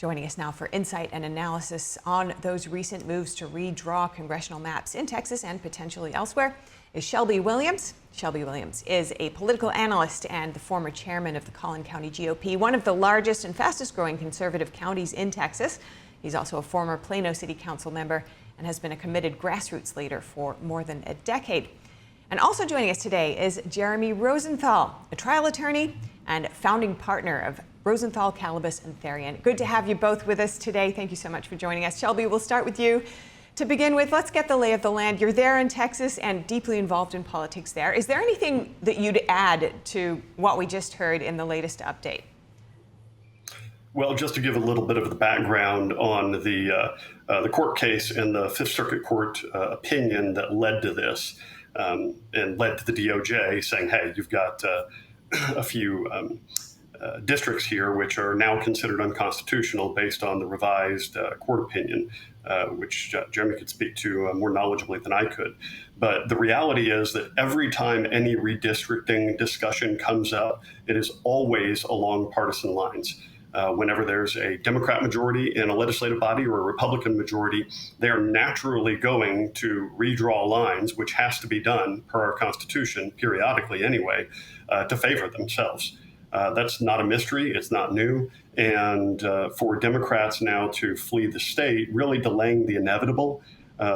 Joining us now for insight and analysis on those recent moves to redraw congressional maps in Texas and potentially elsewhere is Shelby Williams. Shelby Williams is a political analyst and the former chairman of the Collin County GOP, one of the largest and fastest growing conservative counties in Texas. He's also a former Plano City Council member and has been a committed grassroots leader for more than a decade. And also joining us today is Jeremy Rosenthal, a trial attorney and founding partner of Rosenthal, Calabas, and Therian. Good to have you both with us today. Thank you so much for joining us. Shelby, we'll start with you. To begin with, let's get the lay of the land. You're there in Texas and deeply involved in politics there. Is there anything that you'd add to what we just heard in the latest update? Well, just to give a little bit of the background on the court case and the Fifth Circuit Court opinion that led to this and led to the DOJ saying, hey, you've got a few districts here which are now considered unconstitutional based on the revised court opinion, which Jeremy could speak to more knowledgeably than I could. But the reality is that every time any redistricting discussion comes up, it is always along partisan lines. Whenever there's a Democrat majority in a legislative body or a Republican majority, they are naturally going to redraw lines, which has to be done per our Constitution periodically anyway, to favor themselves. That's not a mystery. It's not new. And for Democrats now to flee the state, really delaying the inevitable,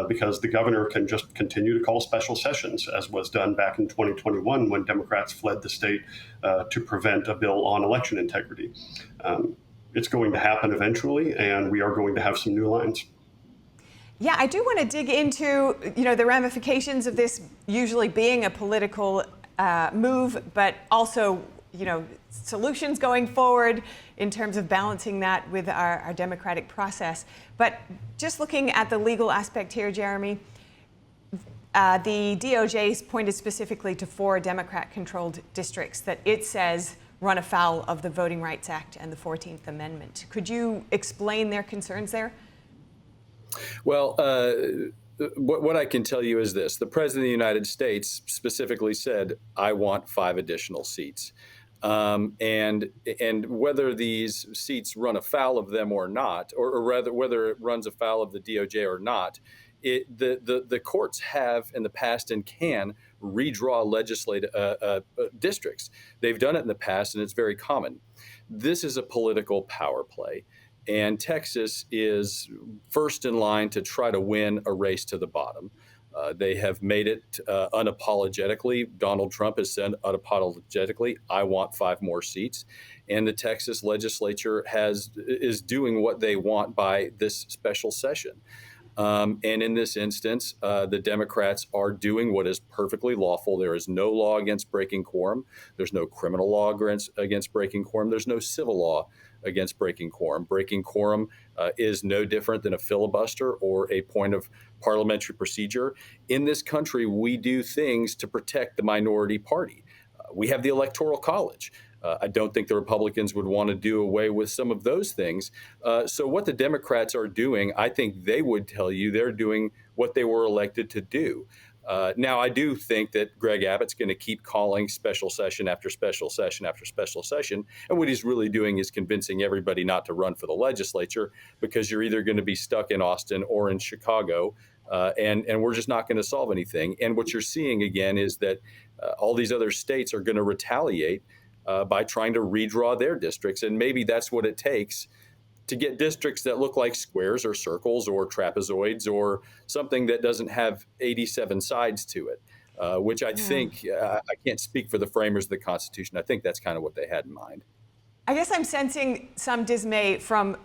because the governor can just continue to call special sessions, as was done back in 2021 when Democrats fled the state to prevent a bill on election integrity. It's going to happen eventually, and we are going to have some new lines. Yeah, I do want to dig into, the ramifications of this usually being a political move, but also, solutions going forward in terms of balancing that with our democratic process. But just looking at the legal aspect here, Jeremy, the DOJ's pointed specifically to 4 Democrat-controlled districts that it says run afoul of the Voting Rights Act and the 14th Amendment. Could you explain their concerns there? Well, what I can tell you is this. The President of the United States specifically said, I want 5 additional seats. And whether these seats run afoul of them or not, or rather whether it runs afoul of the DOJ or not, the courts have in the past and can redraw legislative districts. They've done it in the past, and it's very common. This is a political power play. And Texas is first in line to try to win a race to the bottom. They have made it unapologetically. Donald Trump has said unapologetically, I want 5 more seats. And the Texas legislature is doing what they want by this special session. And in this instance, the Democrats are doing what is perfectly lawful. There is no law against breaking quorum. There's no criminal law against breaking quorum. There's no civil law against breaking quorum. Breaking quorum is no different than a filibuster or a point of parliamentary procedure. In this country, we do things to protect the minority party. We have the Electoral College. I don't think the Republicans would want to do away with some of those things. So what the Democrats are doing, I think they would tell you they're doing what they were elected to do. Now, I do think that Greg Abbott's going to keep calling special session after special session after special session. And what he's really doing is convincing everybody not to run for the legislature, because you're either going to be stuck in Austin or in Chicago. And we're just not going to solve anything. And what you're seeing again is that all these other states are going to retaliate by trying to redraw their districts. And maybe that's what it takes to get districts that look like squares or circles or trapezoids or something that doesn't have 87 sides to it, which I think, I can't speak for the framers of the Constitution. I think that's kind of what they had in mind. I guess I'm sensing some dismay from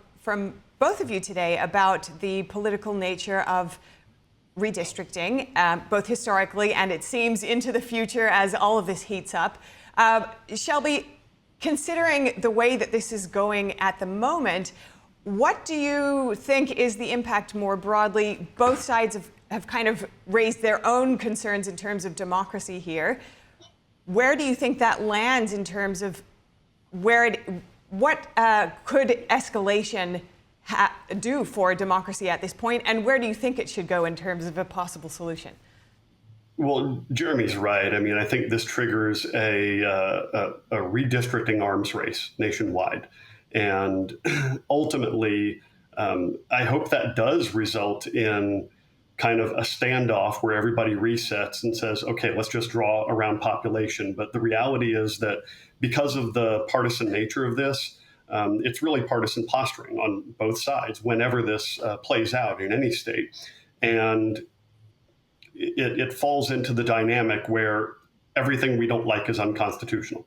both of you today about the political nature of redistricting, both historically and it seems into the future as all of this heats up. Shelby, considering the way that this is going at the moment, what do you think is the impact more broadly? Both sides have kind of raised their own concerns in terms of democracy here. Where do you think that lands in terms of what could escalation do for democracy at this point, and where do you think it should go in terms of a possible solution? Well, Jeremy's right. I mean, I think this triggers a redistricting arms race nationwide. And ultimately, I hope that does result in kind of a standoff where everybody resets and says, okay, let's just draw around population. But the reality is that because of the partisan nature of this, it's really partisan posturing on both sides whenever this plays out in any state. And it falls into the dynamic where everything we don't like is unconstitutional,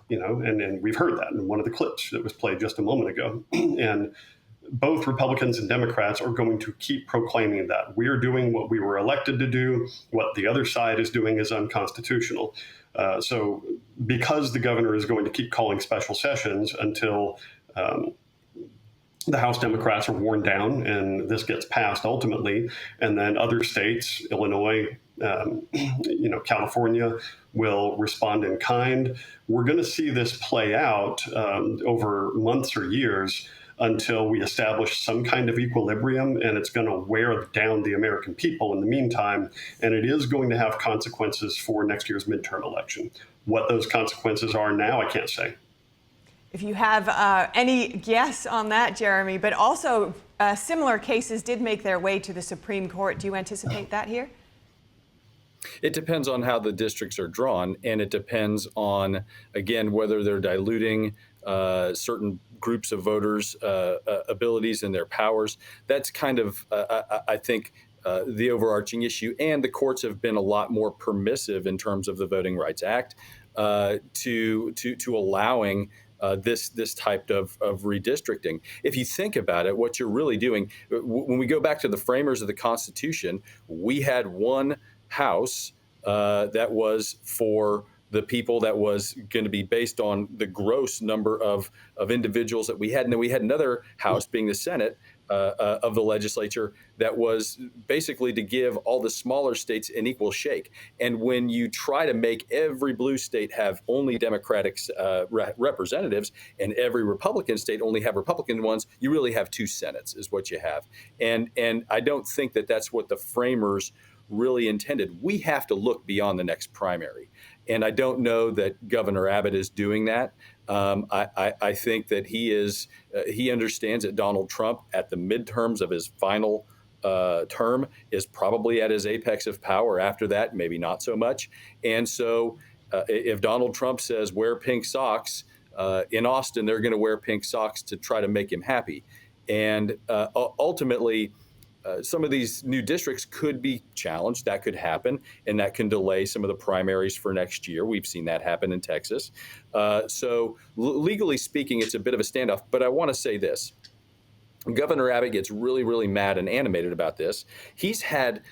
and we've heard that in one of the clips that was played just a moment ago. And both Republicans and Democrats are going to keep proclaiming that we're doing what we were elected to do. What the other side is doing is unconstitutional. So because the governor is going to keep calling special sessions until the House Democrats are worn down and this gets passed ultimately, and then other states, Illinois, California, will respond in kind, we're going to see this play out over months or years until we establish some kind of equilibrium, and it's going to wear down the American people in the meantime, and it is going to have consequences for next year's midterm election. What those consequences are now, I can't say. If you have any guess on that, Jeremy, but also similar cases did make their way to the Supreme Court. Do you anticipate that here? It depends on how the districts are drawn, and it depends on, again, whether they're diluting certain groups of voters' abilities and their powers. That's kind of, I think, the overarching issue. And the courts have been a lot more permissive in terms of the Voting Rights Act to allowing this type of redistricting. If you think about it, what you're really doing, when we go back to the framers of the Constitution, we had one house that was for the people, that was going to be based on the gross number of individuals that we had. And then we had another house, being the Senate of the legislature, that was basically to give all the smaller states an equal shake. And when you try to make every blue state have only Democratic representatives and every Republican state only have Republican ones, you really have two Senates is what you have. And I don't think that that's what the framers really intended. We have to look beyond the next primary. And I don't know that Governor Abbott is doing that. I think that he understands that Donald Trump at the midterms of his final term is probably at his apex of power. After that, maybe not so much. And so if Donald Trump says wear pink socks in Austin, they're going to wear pink socks to try to make him happy. And ultimately, some of these new districts could be challenged. That could happen, and that can delay some of the primaries for next year. We've seen that happen in Texas. So legally speaking, it's a bit of a standoff. But I want to say this. Governor Abbott gets really, really mad and animated about this. He's had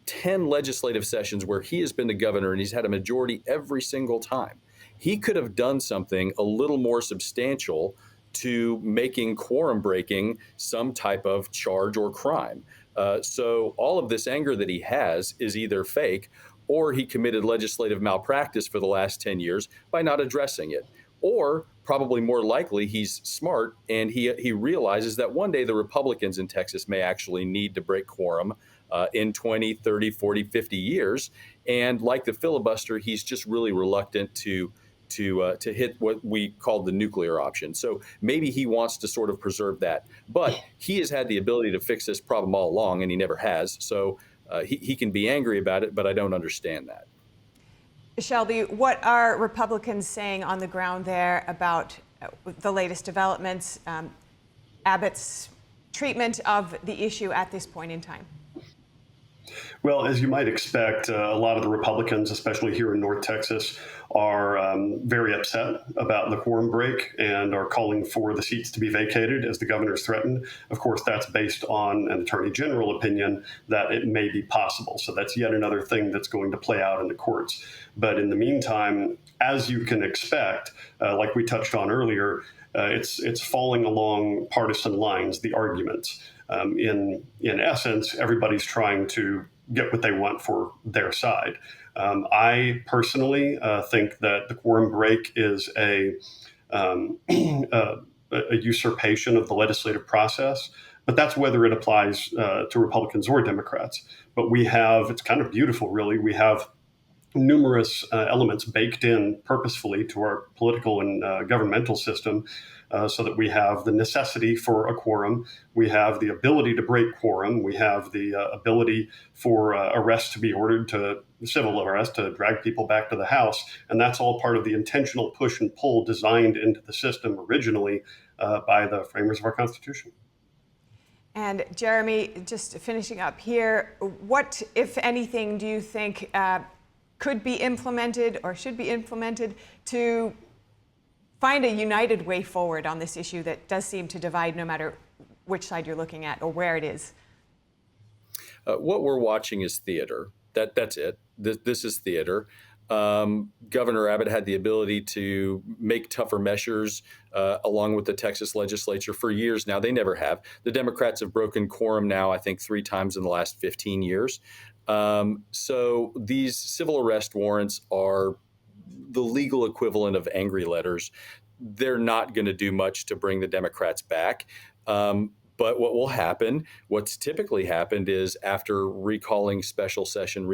10 legislative sessions where he has been the governor, and he's had a majority every single time. He could have done something a little more substantial to making quorum breaking some type of charge or crime. So all of this anger that he has is either fake, or he committed legislative malpractice for the last 10 years by not addressing it. Or probably more likely, he's smart and he realizes that one day the Republicans in Texas may actually need to break quorum in 20, 30, 40, 50 years. And like the filibuster, he's just really reluctant to hit what we call the nuclear option. So maybe he wants to sort of preserve that. But he has had the ability to fix this problem all along, and he never has. So he can be angry about it, but I don't understand that. Shelby, what are Republicans saying on the ground there about the latest developments, Abbott's treatment of the issue at this point in time? Well, as you might expect, a lot of the Republicans, especially here in North Texas, are very upset about the quorum break and are calling for the seats to be vacated as the governor's threatened. Of course, that's based on an attorney general opinion that it may be possible. So that's yet another thing that's going to play out in the courts. But in the meantime, as you can expect, like we touched on earlier, it's falling along partisan lines, the arguments. In essence, everybody's trying to get what they want for their side. I personally think that the quorum break is a usurpation of the legislative process, but that's whether it applies to Republicans or Democrats. But it's kind of beautiful, really. We have numerous elements baked in purposefully to our political and governmental system, so that we have the necessity for a quorum, we have the ability to break quorum, we have the ability for arrests to be ordered, to civil arrest, to drag people back to the House, and that's all part of the intentional push and pull designed into the system originally by the framers of our Constitution. And Jeremy, just finishing up here, what, if anything, do you think could be implemented or should be implemented to find a united way forward on this issue that does seem to divide no matter which side you're looking at or where it is? What we're watching is theater. That's it. This is theater. Governor Abbott had the ability to make tougher measures along with the Texas legislature for years now. They never have. The Democrats have broken quorum now, I think, 3 times in the last 15 years. So these civil arrest warrants are the legal equivalent of angry letters. They're not going to do much to bring the Democrats back. But what will happen, what's typically happened is after recalling special session,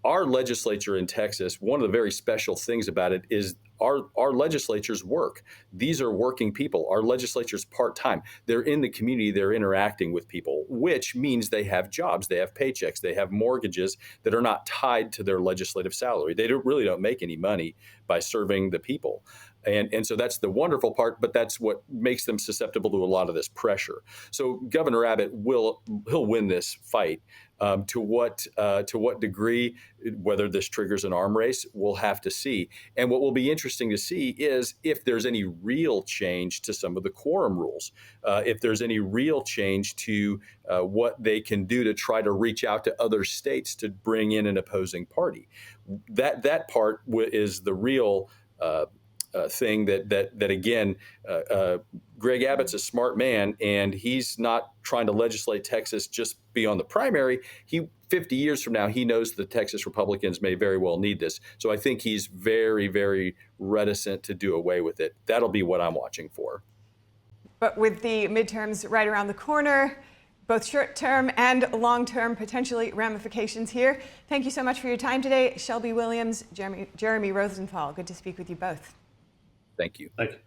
our legislature in Texas, one of the very special things about it is our legislatures work. These are working people. Our legislature's part-time. They're in the community. They're interacting with people, which means they have jobs. They have paychecks. They have mortgages that are not tied to their legislative salary. They really don't make any money by serving the people. And so that's the wonderful part, but that's what makes them susceptible to a lot of this pressure. So Governor Abbott he'll win this fight. To what degree, whether this triggers an arm race, we'll have to see. And what will be interesting to see is if there's any real change to some of the quorum rules, if there's any real change to what they can do to try to reach out to other states to bring in an opposing party. That part is the real thing that again, Greg Abbott's a smart man, and he's not trying to legislate Texas just beyond the primary. 50 years from now, he knows the Texas Republicans may very well need this. So I think he's very, very reticent to do away with it. That'll be what I'm watching for. But with the midterms right around the corner, both short-term and long-term potentially ramifications here. Thank you so much for your time today. Shelby Williams, Jeremy Rosenthal. Good to speak with you both. Thank you. Thank you.